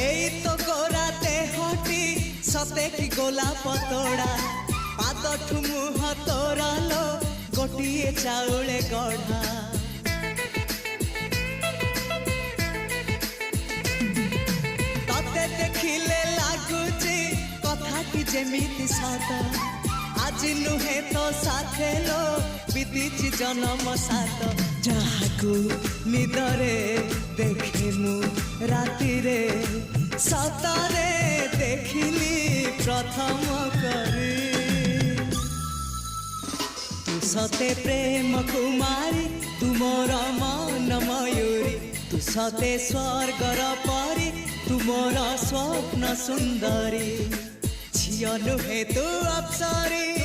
এই তো গোরাতে হটি সতে কি গোলাপ তোড়া পাদঠু মুহ তোরালো গোটিয়ে চাউলে গড়া ততে দেখিলে লাগুছি কথাটি যেমিতি সত আজি নুহে তো সাথে লো বিদিছি জনম সাত যাহাকু নিদরে দেখে মু রাতিরে সতরে দেখিলি প্রথম করে তু সতে প্রেম কুমারী তুমর মন ময়ূরী তু সতে স্বর্গর পরি তুমর স্বপ্ন সুন্দরী ঝিও নুহে তু অপ্সরী